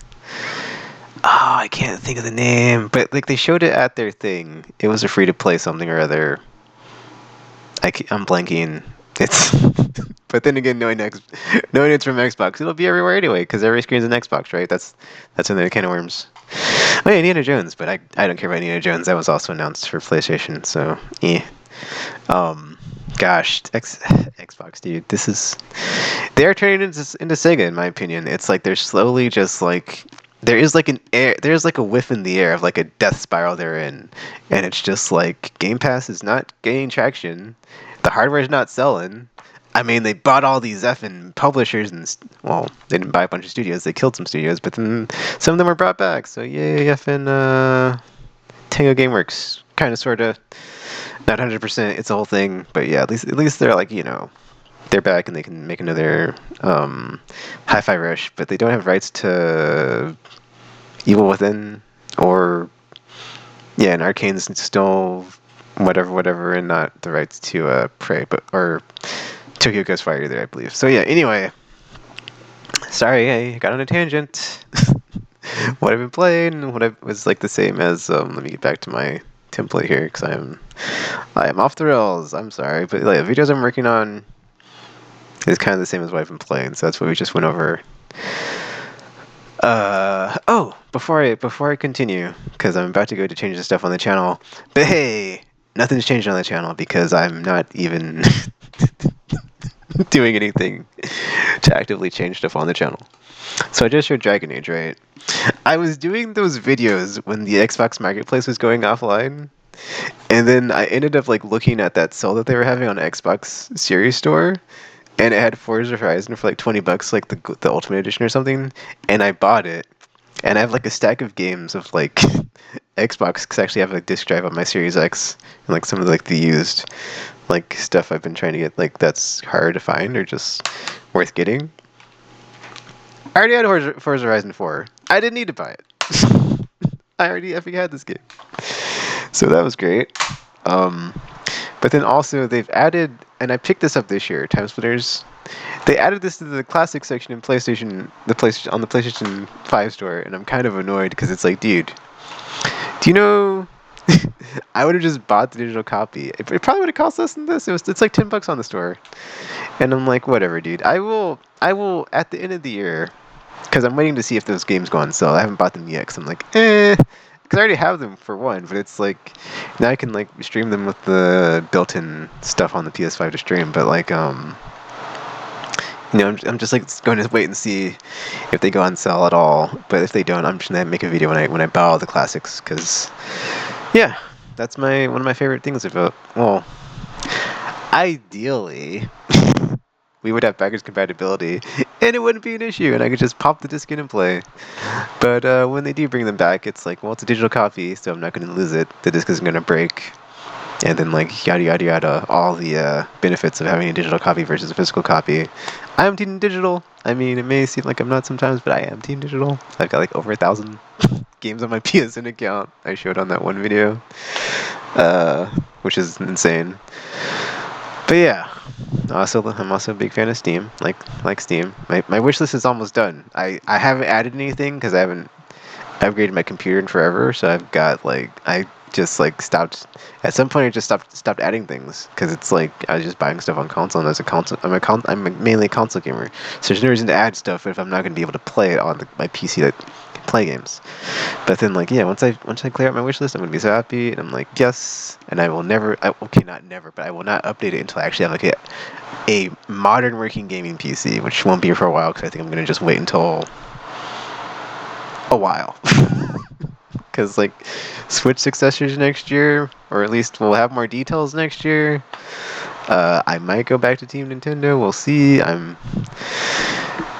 Speaker 1: Oh, I can't think of the name, but like they showed it at their thing. It was a free to play something or other. I'm blanking. It's but then again, knowing it's from Xbox, it'll be everywhere anyway because every screen's an Xbox, right? That's another can of worms. Oh yeah, Indiana Jones, but I don't care about Indiana Jones. That was also announced for PlayStation, so yeah. Gosh, Xbox, dude, they are turning into Sega, in my opinion. It's like they're slowly just like there's like a whiff in the air of like a death spiral they're in, and it's just like Game Pass is not gaining traction, the hardware is not selling. I mean, they bought all these effing publishers, and well, they didn't buy a bunch of studios. They killed some studios, but then some of them were brought back. So yay, effing Tango Gameworks, kind of, sort of. Not 100%, it's a whole thing, but yeah, at least they're like, they're back and they can make another Hi-Fi Rush, but they don't have rights to Evil Within or and Arcane's still whatever, and not the rights to Prey, or Tokyo Ghostwire either, I believe. So yeah, anyway, sorry, I got on a tangent. What I've been playing and what I was like the same as let me get back to my template here because I am off the rails. I'm sorry, but like, the videos I'm working on is kind of the same as what I've been playing, so that's what we just went over. Before I continue, because I'm about to go to change the stuff on the channel, but hey, nothing's changed on the channel because I'm not even doing anything to actively change stuff on the channel. So I just showed Dragon Age, right? I was doing those videos when the Xbox Marketplace was going offline, and then I ended up like looking at that sale that they were having on Xbox Series Store, and it had Forza Horizon for like $20, like the Ultimate Edition or something, and I bought it. And I have like a stack of games of like Xbox, because I actually have a disc drive on my Series X, and like some of like the used like stuff I've been trying to get, like that's hard to find or just worth getting. I already had Forza Horizon 4. I didn't need to buy it. I already effing had this game. So that was great. But then also they've added, and I picked this up this year, Time Splitters. They added this to the classic section in PlayStation, on the PlayStation 5 store, and I'm kind of annoyed because it's like, dude, do you know? I would have just bought the digital copy. It probably would have cost less than this. It's like $10 on the store, and I'm like, whatever, dude. I will at the end of the year, because I'm waiting to see if those games go on sale. I haven't bought them yet, because I'm like, because I already have them for one, but it's like now I can like stream them with the built-in stuff on the PS5 to stream. But like, I'm just like going to wait and see if they go on sale at all. But if they don't, I'm just gonna make a video when I buy all the classics, because yeah, that's one of my favorite things about. Well, ideally, we would have backwards compatibility, and it wouldn't be an issue, and I could just pop the disc in and play. But when they do bring them back, it's like, well, it's a digital copy, so I'm not going to lose it. The disc isn't going to break, and then like yada yada yada, all the benefits of having a digital copy versus a physical copy. I'm team digital. I mean, it may seem like I'm not sometimes, but I am Team Digital. I've got like over 1,000 games on my PSN account. I showed on that one video, which is insane. But yeah, I'm also a big fan of Steam. Like Steam. My wish list is almost done. I haven't added anything because I haven't upgraded my computer in forever. So I've got like I just like stopped at some point. I just stopped adding things because it's like I was just buying stuff on console. And as a console, I'm mainly a console gamer, so there's no reason to add stuff if I'm not going to be able to play it on my PC that can play games. But then like yeah, once I clear out my wish list, I'm gonna be so happy, and I'm like yes, and I will never. Okay, not never, but I will not update it until I actually have like a modern working gaming PC, which won't be for a while because I think I'm gonna just wait until a while. Because like Switch successors next year, or at least we'll have more details next year. I might go back to Team Nintendo. We'll see.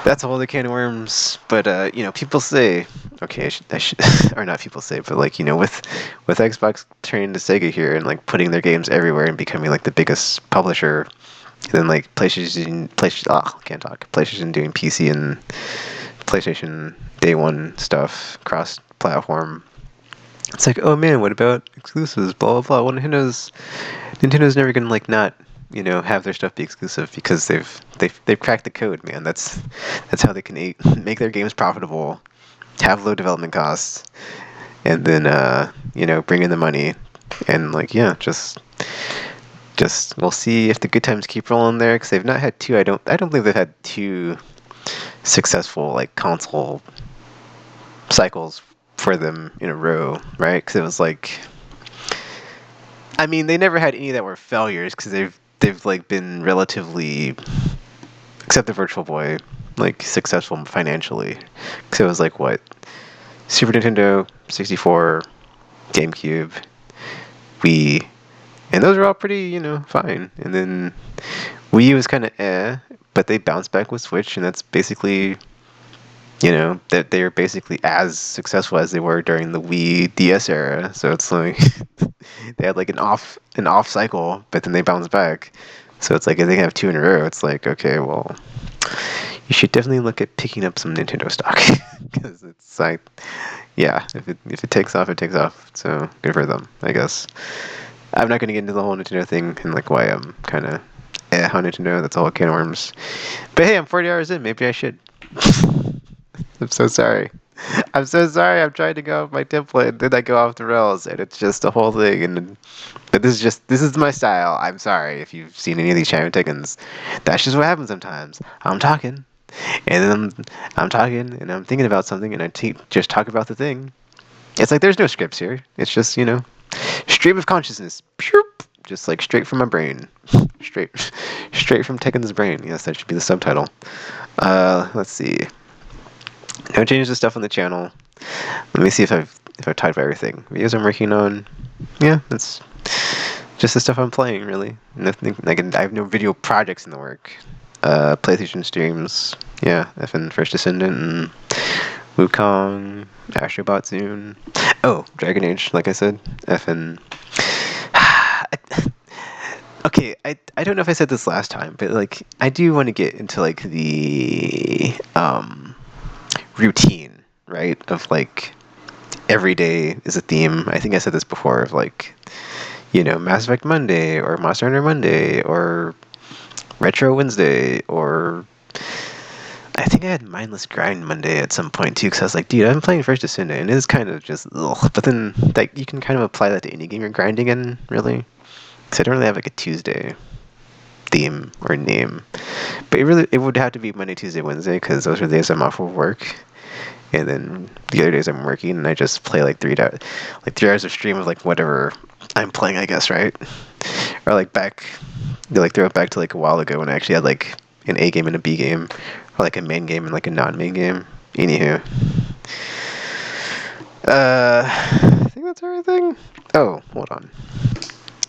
Speaker 1: That's a whole other can of worms. But you know, people say, okay, I should, or not people say, but like you know, with Xbox turning to Sega here and like putting their games everywhere and becoming like the biggest publisher, then like PlayStation, can't talk. PlayStation doing PC and PlayStation Day One stuff, cross-platform. It's like, oh man, what about exclusives? Blah blah blah. Well, Nintendo's never gonna like not have their stuff be exclusive because they've cracked the code, man. That's how they can make their games profitable, have low development costs, and then bring in the money, and like yeah, just we'll see if the good times keep rolling there because they've not had two. I don't believe they've had two successful like console cycles for them in a row, right? Because it was like, I mean, they never had any that were failures because they've like been relatively, except the Virtual Boy, like successful financially. Because it was like what, Super Nintendo, 64, GameCube, Wii, and those were all pretty fine. And then Wii U was kind of but they bounced back with Switch, and that's basically that they are basically as successful as they were during the Wii DS era. So it's like they had like an off cycle, but then they bounced back. So it's like if they have two in a row, it's like okay, well, you should definitely look at picking up some Nintendo stock because it's like, yeah, if it takes off, it takes off. So good for them, I guess. I'm not gonna get into the whole Nintendo thing and like why I'm kind of on Nintendo. That's all can of worms. But hey, I'm 40 hours in. Maybe I should. I'm so sorry. I'm so sorry. I'm trying to go off my template, and then I go off the rails, and it's just a whole thing. But this is my style. I'm sorry if you've seen any of these Chime Tickens. That's just what happens sometimes. I'm talking, and then I'm talking, and I'm thinking about something, and I just talk about the thing. It's like there's no scripts here. It's just stream of consciousness, just like straight from my brain, straight from Tekken's brain. Yes, that should be the subtitle. Let's see. No changes to stuff on the channel. Let me see if I've talked about everything. Videos I'm working on. Yeah, that's just the stuff I'm playing, really. Nothing. Like I have no video projects in the work. PlayStation streams. Yeah, FN First Descendant and Wukong, Astrobot soon. Oh, Dragon Age, like I said. FN. Okay, I don't know if I said this last time, but like I do want to get into like the routine, right? Of like every day is a theme. I think I said this before of like, Mass Effect Monday or Monster Hunter Monday or Retro Wednesday or I think I had Mindless Grind Monday at some point too because I was like, dude, I'm playing First Descendant and it's kind of just ugh. But then like you can kind of apply that to any game you're grinding in, really. Because I don't really have like a Tuesday theme or name. But it would have to be Monday, Tuesday, Wednesday because those are the days I'm off of work. And then the other days I'm working and I just play like 3 hours of stream of like whatever I'm playing, I guess, right? Or like throw it back to like a while ago when I actually had like an A game and a B game, or like a main game and like a non-main game. Anywho, I think that's everything. Oh, hold on.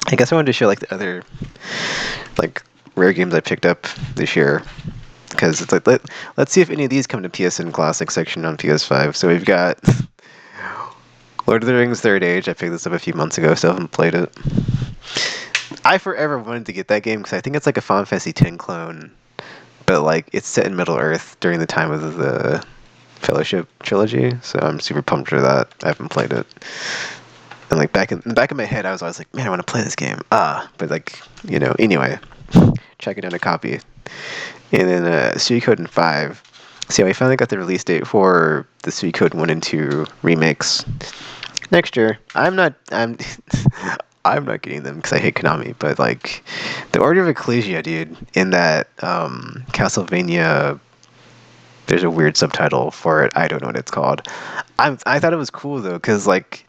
Speaker 1: I guess I wanted to show like the other like rare games I picked up this year. Because it's like, let's see if any of these come to PSN Classic section on PS5. So we've got Lord of the Rings Third Age. I picked this up a few months ago, still haven't played it. I forever wanted to get that game because I think it's like a Final Fantasy X clone, but like it's set in Middle Earth during the time of the Fellowship trilogy, so I'm super pumped for that. I haven't played it, and like back in the back of my head, I was always like, man, I want to play this game. But like anyway, checking out a copy, and then Suikoden 5. So yeah, we finally got the release date for the Suikoden 1 and 2 remakes next year. I'm I'm not getting them because I hate Konami, but like the Order of Ecclesia, dude, in that Castlevania, there's a weird subtitle for it. I don't know what it's called. I thought it was cool though, because like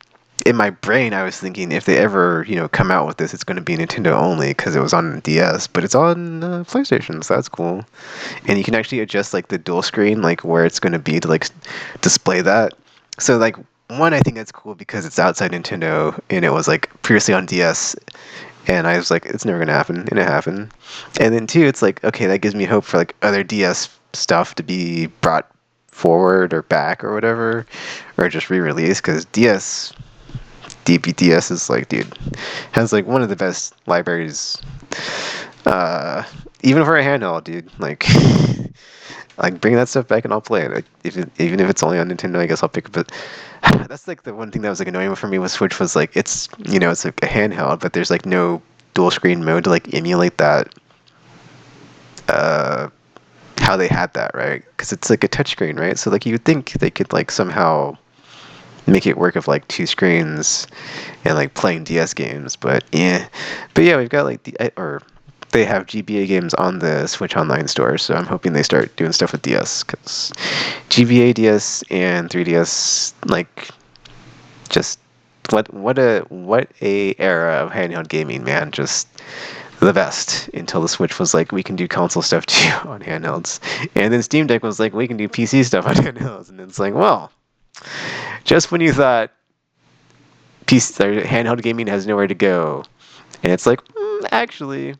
Speaker 1: in my brain I was thinking if they ever come out with this, it's going to be Nintendo only because it was on DS, but it's on PlayStation, so that's cool. And you can actually adjust like the dual screen, like where it's going to be to like display that. So like one, I think that's cool because it's outside Nintendo and it was like previously on DS, and I was like, it's never gonna happen, and it happened. And then two, it's like, okay, that gives me hope for like other DS stuff to be brought forward or back or whatever, or just re-released, because DPDS is like, dude, has like one of the best libraries, even for a handheld, dude. Like, like bring that stuff back and I'll play it. Like, even if it's only on Nintendo, I guess I'll pick it. But that's like the one thing that was like annoying for me with Switch was like it's like a handheld, but there's like no dual screen mode to like emulate that. How they had that, right? Because it's like a touchscreen, right? So like you would think they could like somehow make it work of like two screens and like playing DS games, but yeah. But yeah, we've got like or they have GBA games on the Switch Online store, so I'm hoping they start doing stuff with DS, because GBA DS and 3DS, like, just what a era of handheld gaming, man. Just the best, until the Switch was like, we can do console stuff too on handhelds, and then Steam Deck was like, we can do PC stuff on handhelds, and it's like, well, just when you thought handheld gaming has nowhere to go, and it's like, actually,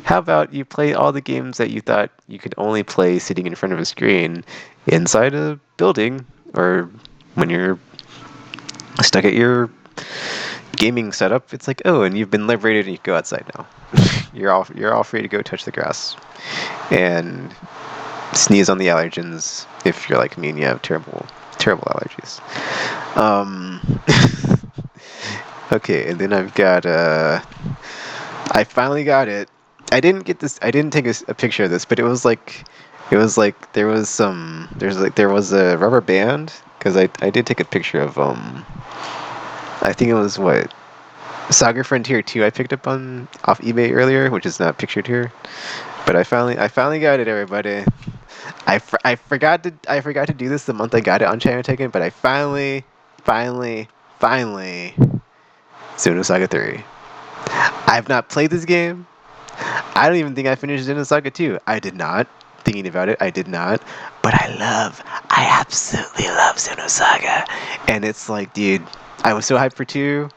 Speaker 1: how about you play all the games that you thought you could only play sitting in front of a screen inside a building, or when you're stuck at your gaming setup? It's like, oh, and you've been liberated and you can go outside now. You're all free to go touch the grass and sneeze on the allergens if you're like me and you have terrible allergies. Okay, and then I've got I finally got it. I didn't get this. I didn't take a picture of this, but it was like there was a rubber band, because I did take a picture of I think it was what, Saga Frontier 2 I picked up on off eBay earlier, which is not pictured here. But I finally got it, everybody. I forgot to do this the month I got it on China Taken, but I finally Xenosaga 3. I've not played this game. I don't even think I finished Xenosaga 2. I did not. Thinking about it, I did not. But I absolutely love Xenosaga. And it's like, dude, I was so hyped for 2.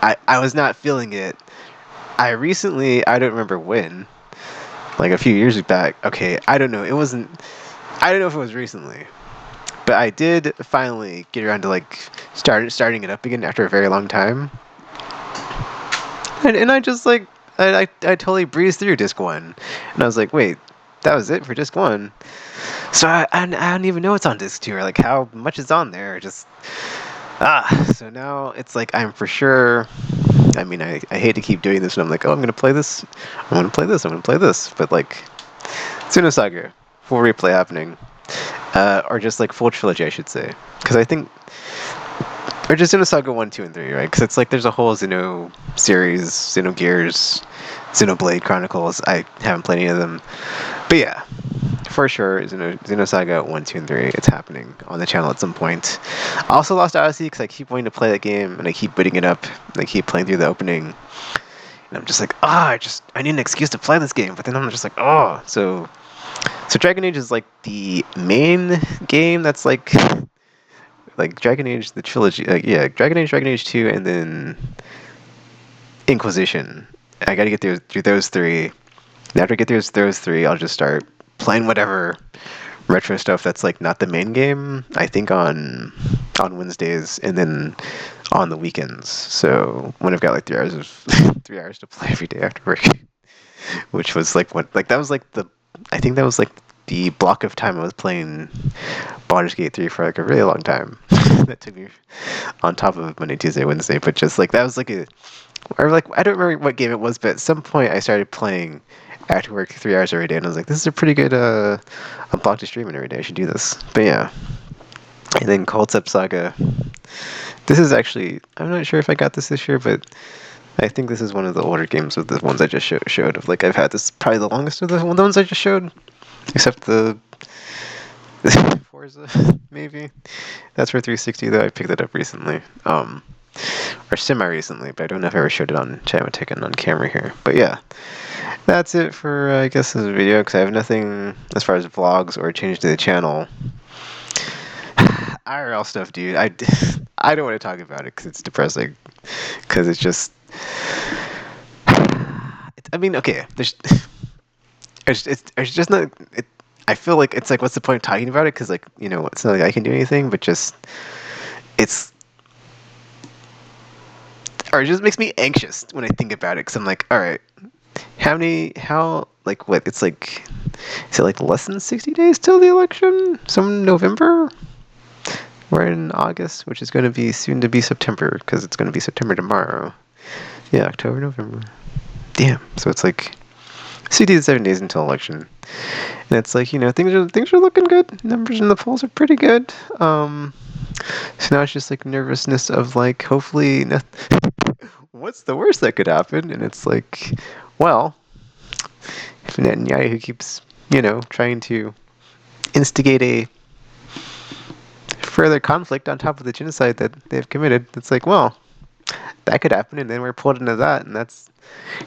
Speaker 1: I was not feeling it. I don't remember when, like a few years back. Okay, I don't know. I don't know if it was recently. But I did finally get around to like starting it up again after a very long time. And I just like, I totally breezed through disc 1. And I was like, wait, that was it for disc 1? So I don't even know what's on disc 2, or like how much is on there. Just so now it's like, I'm for sure. I mean, I hate to keep doing this, and I'm like, oh, I'm gonna play this, but like, Xenosaga full replay happening, or just like full trilogy, I should say, because I think, or just Xenosaga 1, 2, and 3, right? Because it's like there's a whole Xeno series, Xenogears, Xenoblade Chronicles. I haven't played any of them, but yeah, for sure, Xenosaga 1, 2, and 3. It's happening on the channel at some point. I also lost Odyssey because I keep wanting to play that game, and I keep booting it up, and I keep playing through the opening, and I'm just like, I need an excuse to play this game. But then I'm just like, so Dragon Age is like the main game that's like Dragon Age the trilogy. Yeah, Dragon Age 2, and then Inquisition. I gotta get through those 3. And after I get through those 3, I'll just start playing whatever retro stuff that's like not the main game. I think on Wednesdays, and then on the weekends. So when I've got like 3 hours to play every day after work, which was like that was like the I think that was like the block of time I was playing Baldur's Gate 3 for like a really long time. That took me on top of Monday, Tuesday, Wednesday, but just like that was like a, or like I don't remember what game it was, but at some point I started playing after work 3 hours every day, and I was like, this is a pretty good block to stream every day. I should do this. But yeah, and then Cult Up Saga. This is actually, I'm not sure if I got this year, but I think this is one of the older games of the ones I just showed. Of like I've had this probably the longest of the ones I just showed, except the Forza maybe. That's for 360 though. I picked it up recently, or semi recently, but I don't know if I ever showed it on Chamatic on camera here. But yeah, that's it for I guess this video because I have nothing as far as vlogs or change to the channel. IRL stuff, dude. I don't want to talk about it because it's depressing. Because it's just, I mean, okay. It's just not. I feel like it's like, what's the point of talking about it? Because like, you know, it's not like I can do anything, but just it's, or it just makes me anxious when I think about it. Because I'm like, all right, like what? It's like, is it like less than 60 days till the election? Some November. We're in August, which is going to be soon to be September, because it's going to be September tomorrow. Yeah, October, November. Damn. So it's like 60 to 7 days until election, and it's like, you know, things are looking good. Numbers in the polls are pretty good. So now it's just like nervousness of like, hopefully, what's the worst that could happen? And it's like, well, if Netanyahu keeps, you know, trying to instigate a further conflict on top of the genocide that they've committed, it's like, well, that could happen, and then we're pulled into that, and that's,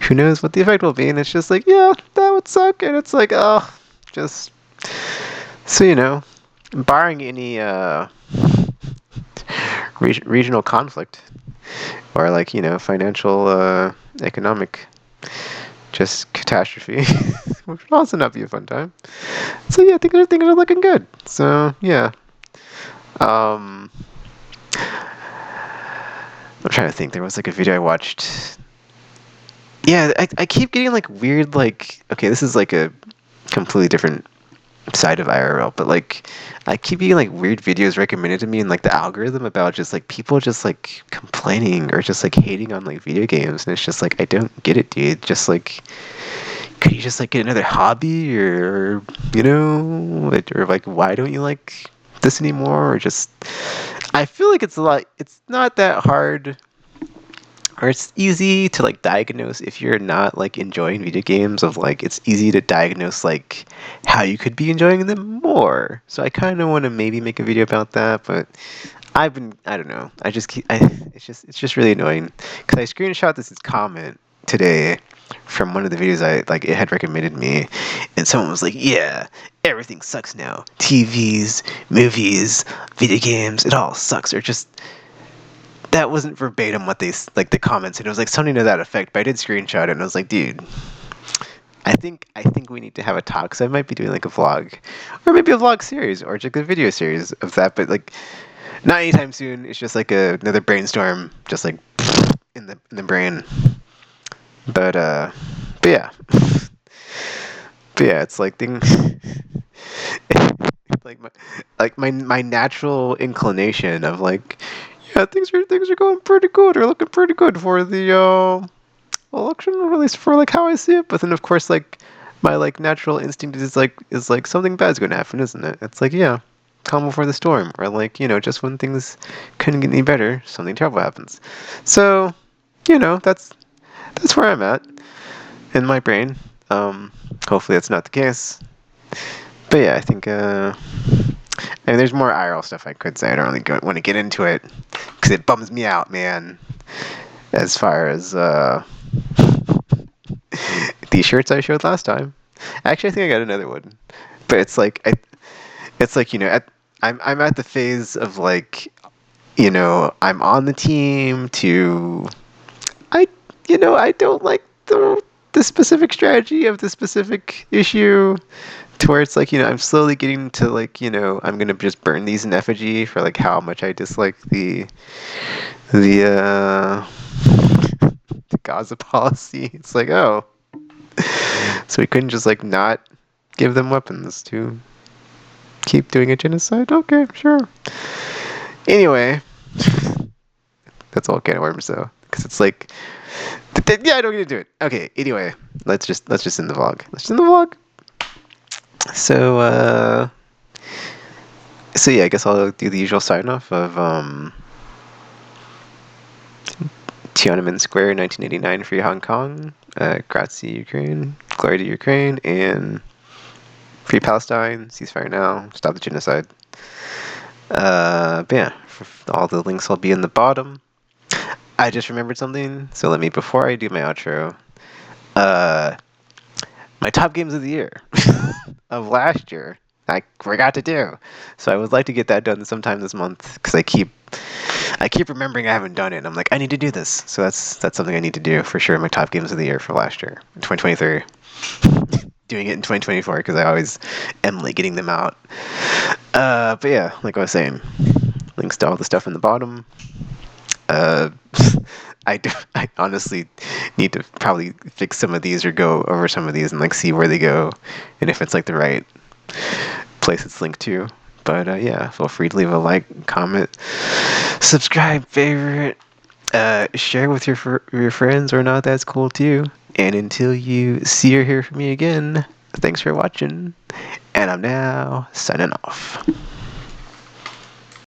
Speaker 1: who knows what the effect will be. And it's just like, yeah, that would suck. And it's like, oh, just so you know, barring any regional conflict or like, you know, financial economic just catastrophe, which would also not be a fun time. So yeah, things are looking good. So yeah. I'm trying to think. There was like a video I watched. Yeah, I keep getting like weird, like, okay, this is like a completely different side of IRL, but like I keep getting like weird videos recommended to me in like the algorithm about just like people just like complaining or just like hating on like video games, and it's just like, I don't get it, dude. Just like, could you just like get another hobby, or you know, or like, why don't you like this anymore? Or just, I feel like it's not that hard, or it's easy to like diagnose if you're not like enjoying video games. Of like, it's easy to diagnose like how you could be enjoying them more. So I kind of want to maybe make a video about that, but I don't know, I just keep, it's just really annoying because I screenshot this comment today from one of the videos I like, it had recommended me, and someone was like, yeah, everything sucks now, TVs, movies, video games, it all sucks. Or just, that wasn't verbatim what they like the comments, and it was like something to that effect, but I did screenshot it, and I was like, dude, I think we need to have a talk. So I might be doing like a vlog, or maybe a vlog series, or just a video series of that, but like not anytime soon. It's just like another brainstorm, just like in the brain. But yeah, but yeah, it's like thing. Like my natural inclination of like, yeah, things are going pretty good, or looking pretty good for the election, or at least for like how I see it. But then of course, like, my like natural instinct is like something bad's going to happen, isn't it? It's like, yeah, calm before the storm, or like, you know, just when things couldn't get any better, something terrible happens. So, you know, that's where I'm at in my brain. Hopefully that's not the case. But yeah, I think I mean, there's more IRL stuff I could say. I don't really want to get into it because it bums me out, man. As far as these shirts I showed last time. Actually, I think I got another one, but it's like it's like, you know, I'm at the phase of like, you know, I'm on the team to, I, you know, I don't like the specific strategy of the specific issue, to where it's like, you know, I'm slowly getting to like, you know, I'm gonna just burn these in effigy for like how much I dislike the the Gaza policy. It's like, oh, so we couldn't just like not give them weapons to keep doing a genocide. Okay, sure. Anyway, that's all can of worms though, because it's like, yeah, I don't get to do it. Okay. Anyway, let's just end the vlog. Let's just end the vlog. So so yeah, I guess I'll do the usual sign off of Tiananmen Square, 1989, free Hong Kong, grazie Ukraine, glory to Ukraine, and free Palestine, ceasefire now, stop the genocide. But yeah, all the links will be in the bottom. I just remembered something, so before I do my outro, my top games of the year of last year, I forgot to do. So I would like to get that done sometime this month, because I keep remembering I haven't done it. And I'm like, I need to do this. So that's something I need to do for sure. My top games of the year for last year, 2023. Doing it in 2024 because I always am late getting them out. But yeah, like I was saying, links to all the stuff in the bottom. I honestly need to probably fix some of these or go over some of these and like see where they go and if it's like the right place it's linked to. But yeah, feel free to leave a like, comment, subscribe, favorite, share with your friends or not. That's cool too. And until you see or hear from me again, thanks for watching. And I'm now signing off.